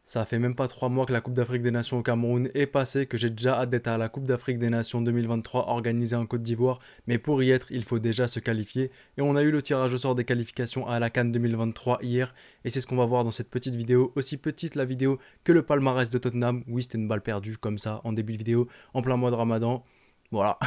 Ça fait même pas 3 mois que la Coupe d'Afrique des Nations au Cameroun est passée, que j'ai déjà hâte d'être à la Coupe d'Afrique des Nations 2023 organisée en Côte d'Ivoire, mais pour y être, il faut déjà se qualifier. Et on a eu le tirage au sort des qualifications à la CAN 2023 hier, et c'est ce qu'on va voir dans cette petite vidéo, aussi petite la vidéo que le palmarès de Tottenham. Oui, c'était une balle perdue comme ça en début de vidéo, en plein mois de Ramadan. Voilà.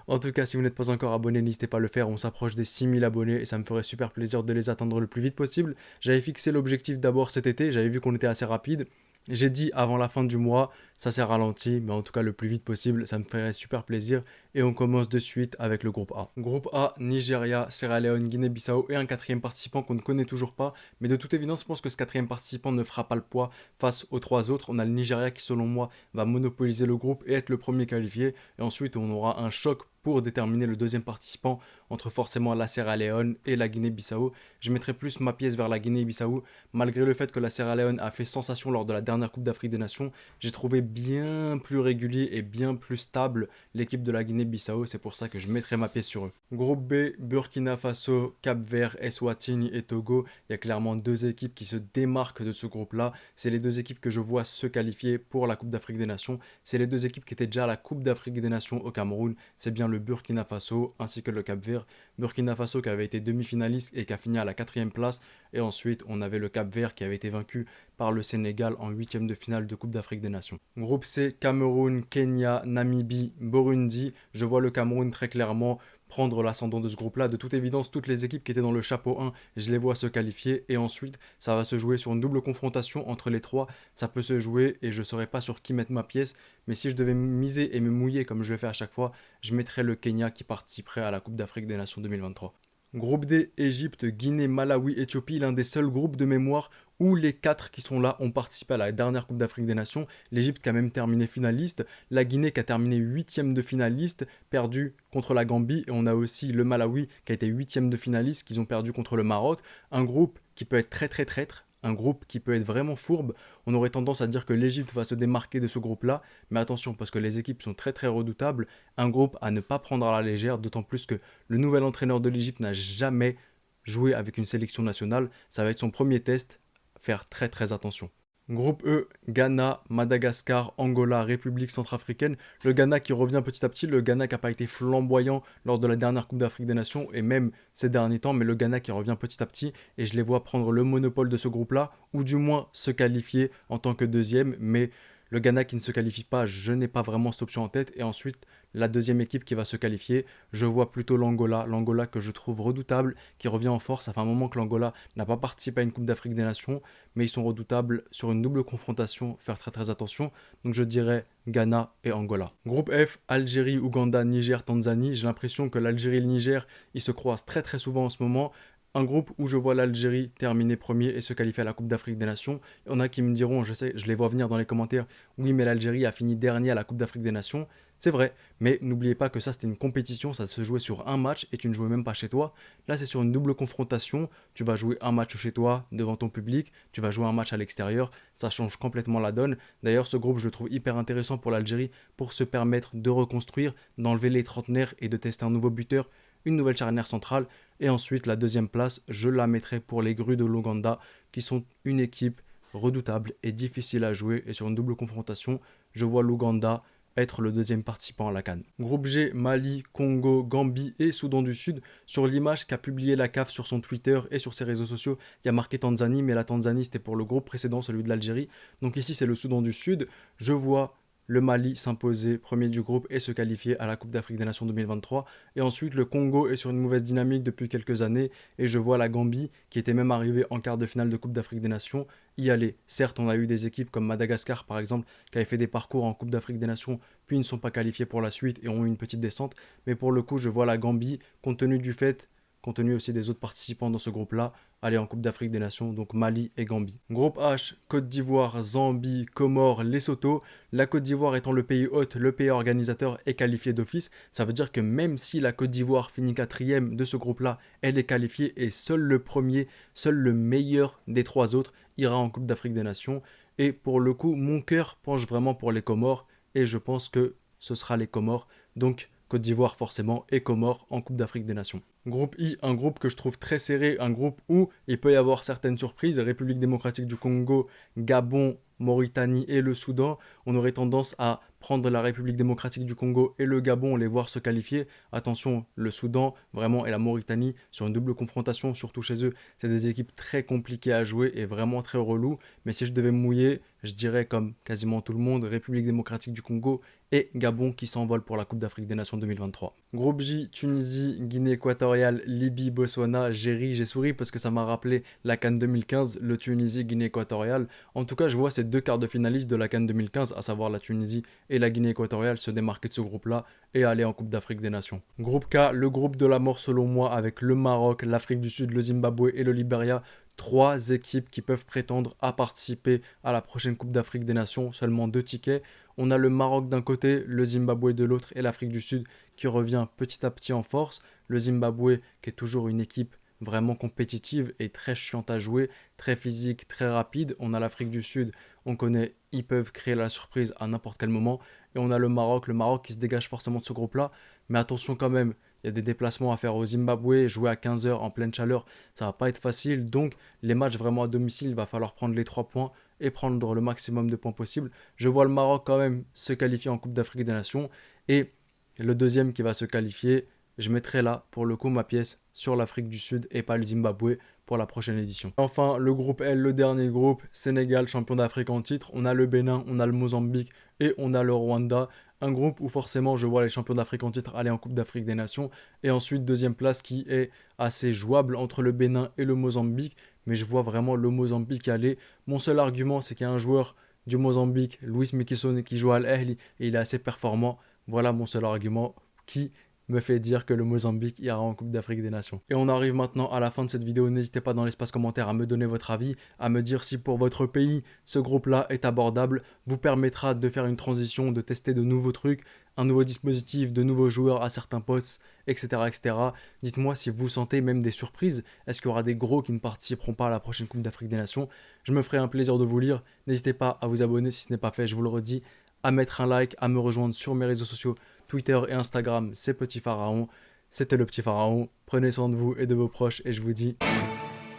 En tout cas, si vous n'êtes pas encore abonné, n'hésitez pas à le faire. On s'approche des 6000 abonnés et ça me ferait super plaisir de les atteindre le plus vite possible. J'avais fixé l'objectif d'abord cet été, j'avais vu qu'on était assez rapide. J'ai dit avant la fin du mois, ça s'est ralenti, mais en tout cas le plus vite possible, ça me ferait super plaisir. Et on commence de suite avec le groupe A. Groupe A, Nigeria, Sierra Leone, Guinée-Bissau et un quatrième participant qu'on ne connaît toujours pas. Mais de toute évidence, je pense que ce quatrième participant ne fera pas le poids face aux trois autres. On a le Nigeria qui, selon moi, va monopoliser le groupe et être le premier qualifié. Et ensuite, on aura un choc pour déterminer le deuxième participant entre forcément la Sierra Leone et la Guinée-Bissau. Je mettrai plus ma pièce vers la Guinée-Bissau, malgré le fait que la Sierra Leone a fait sensation lors de la dernière Coupe d'Afrique des Nations. J'ai trouvé bien plus régulier et bien plus stable l'équipe de la Guinée-Bissau, c'est pour ça que je mettrai ma pièce sur eux. Groupe B, Burkina Faso, Cap-Vert, Eswatini et Togo. Il y a clairement deux équipes qui se démarquent de ce groupe-là. C'est les deux équipes que je vois se qualifier pour la Coupe d'Afrique des Nations. C'est les deux équipes qui étaient déjà à la Coupe d'Afrique des Nations au Cameroun. C'est bien le Burkina Faso ainsi que le Cap-Vert. Burkina Faso qui avait été demi-finaliste et qui a fini à la quatrième place. Et ensuite, on avait le Cap-Vert qui avait été vaincu par le Sénégal en huitième de finale de Coupe d'Afrique des Nations. Groupe C, Cameroun, Kenya, Namibie, Burundi. Je vois le Cameroun très clairement prendre l'ascendant de ce groupe-là. De toute évidence, toutes les équipes qui étaient dans le chapeau 1, je les vois se qualifier. Et ensuite, ça va se jouer sur une double confrontation entre les trois. Ça peut se jouer et je ne saurais pas sur qui mettre ma pièce. Mais si je devais miser et me mouiller comme je le fais à chaque fois, je mettrais le Kenya qui participerait à la Coupe d'Afrique des Nations 2023. Groupe D, Égypte, Guinée, Malawi, Éthiopie, l'un des seuls groupes de mémoire où les quatre qui sont là ont participé à la dernière Coupe d'Afrique des Nations. L'Égypte qui a même terminé finaliste, la Guinée qui a terminé huitième de finaliste, perdu contre la Gambie, et on a aussi le Malawi qui a été huitième de finaliste, qu'ils ont perdu contre le Maroc. Un groupe qui peut être très très traître, un groupe qui peut être vraiment fourbe. On aurait tendance à dire que l'Égypte va se démarquer de ce groupe-là, mais attention parce que les équipes sont très très redoutables. Un groupe à ne pas prendre à la légère, d'autant plus que le nouvel entraîneur de l'Égypte n'a jamais joué avec une sélection nationale. Ça va être son premier test, faire très très attention. Groupe E, Ghana, Madagascar, Angola, République centrafricaine. Le Ghana qui revient petit à petit, le Ghana qui n'a pas été flamboyant lors de la dernière Coupe d'Afrique des Nations et même ces derniers temps, mais le Ghana qui revient petit à petit et je les vois prendre le monopole de ce groupe-là ou du moins se qualifier en tant que deuxième, mais le Ghana qui ne se qualifie pas, je n'ai pas vraiment cette option en tête. Et ensuite, la deuxième équipe qui va se qualifier, je vois plutôt l'Angola. L'Angola que je trouve redoutable, qui revient en force. Ça fait un moment que l'Angola n'a pas participé à une Coupe d'Afrique des Nations, mais ils sont redoutables sur une double confrontation. Faire très très attention. Donc je dirais Ghana et Angola. Groupe F, Algérie, Ouganda, Niger, Tanzanie. J'ai l'impression que l'Algérie et le Niger, ils se croisent très très souvent en ce moment. Un groupe où je vois l'Algérie terminer premier et se qualifier à la Coupe d'Afrique des Nations. Il y en a qui me diront, je sais, je les vois venir dans les commentaires, oui mais l'Algérie a fini dernier à la Coupe d'Afrique des Nations. C'est vrai, mais n'oubliez pas que ça c'était une compétition, ça se jouait sur un match et tu ne jouais même pas chez toi. Là c'est sur une double confrontation, tu vas jouer un match chez toi devant ton public, tu vas jouer un match à l'extérieur, ça change complètement la donne. D'ailleurs ce groupe je le trouve hyper intéressant pour l'Algérie pour se permettre de reconstruire, d'enlever les trentenaires et de tester un nouveau buteur, une nouvelle charnière centrale. Et ensuite, la deuxième place, je la mettrai pour les Grues de l'Ouganda, qui sont une équipe redoutable et difficile à jouer. Et sur une double confrontation, je vois l'Ouganda être le deuxième participant à la CAN. Groupe G, Mali, Congo, Gambie et Soudan du Sud. Sur l'image qu'a publié la CAF sur son Twitter et sur ses réseaux sociaux, il y a marqué Tanzanie, mais la Tanzanie c'était pour le groupe précédent, celui de l'Algérie. Donc ici c'est le Soudan du Sud. Je vois le Mali s'imposer premier du groupe et se qualifier à la Coupe d'Afrique des Nations 2023. Et ensuite, le Congo est sur une mauvaise dynamique depuis quelques années et je vois la Gambie, qui était même arrivée en quart de finale de Coupe d'Afrique des Nations, y aller. Certes, on a eu des équipes comme Madagascar, par exemple, qui avaient fait des parcours en Coupe d'Afrique des Nations, puis ne sont pas qualifiés pour la suite et ont eu une petite descente. Mais pour le coup, je vois la Gambie, compte tenu aussi des autres participants dans ce groupe-là, aller en Coupe d'Afrique des Nations, donc Mali et Gambie. Groupe H, Côte d'Ivoire, Zambie, Comores, Lesotho. La Côte d'Ivoire étant le pays hôte, le pays organisateur est qualifié d'office. Ça veut dire que même si la Côte d'Ivoire finit quatrième de ce groupe-là, elle est qualifiée et seul le premier, seul le meilleur des trois autres ira en Coupe d'Afrique des Nations. Et pour le coup, mon cœur penche vraiment pour les Comores et je pense que ce sera les Comores. Donc Côte d'Ivoire forcément et Comores en Coupe d'Afrique des Nations. Groupe I, un groupe que je trouve très serré, un groupe où il peut y avoir certaines surprises. République démocratique du Congo, Gabon, Mauritanie et le Soudan, on aurait tendance à prendre la République démocratique du Congo et le Gabon, les voir se qualifier. Attention, le Soudan, vraiment, et la Mauritanie, sur une double confrontation, surtout chez eux, c'est des équipes très compliquées à jouer et vraiment très reloues. Mais si je devais me mouiller, je dirais comme quasiment tout le monde, République démocratique du Congo et Gabon qui s'envolent pour la Coupe d'Afrique des Nations 2023. Groupe J, Tunisie, Guinée équatoriale, Libye, Botswana. J'ai ri, j'ai souri parce que ça m'a rappelé la CAN 2015, le Tunisie, Guinée équatoriale. En tout cas, je vois ces deux quarts de finalistes de la CAN 2015, à savoir la Tunisie et la Guinée équatoriale, se démarquer de ce groupe-là et aller en Coupe d'Afrique des Nations. Groupe K, le groupe de la mort selon moi, avec le Maroc, l'Afrique du Sud, le Zimbabwe et le Libéria. Trois équipes qui peuvent prétendre à participer à la prochaine Coupe d'Afrique des Nations, seulement 2 tickets. On a le Maroc d'un côté, le Zimbabwe de l'autre et l'Afrique du Sud qui revient petit à petit en force. Le Zimbabwe qui est toujours une équipe vraiment compétitive et très chiante à jouer, très physique, très rapide. On a l'Afrique du Sud, on connaît, ils peuvent créer la surprise à n'importe quel moment. Et on a le Maroc qui se dégage forcément de ce groupe-là. Mais attention quand même, il y a des déplacements à faire au Zimbabwe, jouer à 15 h en pleine chaleur, ça va pas être facile. Donc les matchs vraiment à domicile, il va falloir prendre les 3 points et prendre le maximum de points possible. Je vois le Maroc quand même se qualifier en Coupe d'Afrique des Nations. Et le deuxième qui va se qualifier, je mettrai là pour le coup ma pièce sur l'Afrique du Sud et pas le Zimbabwe pour la prochaine édition. Enfin, le groupe L, le dernier groupe, Sénégal, champion d'Afrique en titre. On a le Bénin, on a le Mozambique et on a le Rwanda. Un groupe où forcément je vois les champions d'Afrique en titre aller en Coupe d'Afrique des Nations. Et ensuite, deuxième place qui est assez jouable entre le Bénin et le Mozambique. Mais je vois vraiment le Mozambique aller. Mon seul argument, c'est qu'il y a un joueur du Mozambique, Luis Mikisone, qui joue à l'Ahli et il est assez performant. Voilà mon seul argument qui me fait dire que le Mozambique ira en Coupe d'Afrique des Nations. Et on arrive maintenant à la fin de cette vidéo. N'hésitez pas dans l'espace commentaire à me donner votre avis, à me dire si pour votre pays, ce groupe-là est abordable, vous permettra de faire une transition, de tester de nouveaux trucs, un nouveau dispositif, de nouveaux joueurs à certains postes, etc. etc. Dites-moi si vous sentez même des surprises. Est-ce qu'il y aura des gros qui ne participeront pas à la prochaine Coupe d'Afrique des Nations? Je me ferai un plaisir de vous lire. N'hésitez pas à vous abonner si ce n'est pas fait, je vous le redis, à mettre un like, à me rejoindre sur mes réseaux sociaux, Twitter et Instagram, c'est Petit Pharaon. C'était le Petit Pharaon. Prenez soin de vous et de vos proches et je vous dis...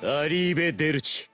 Arrivederci.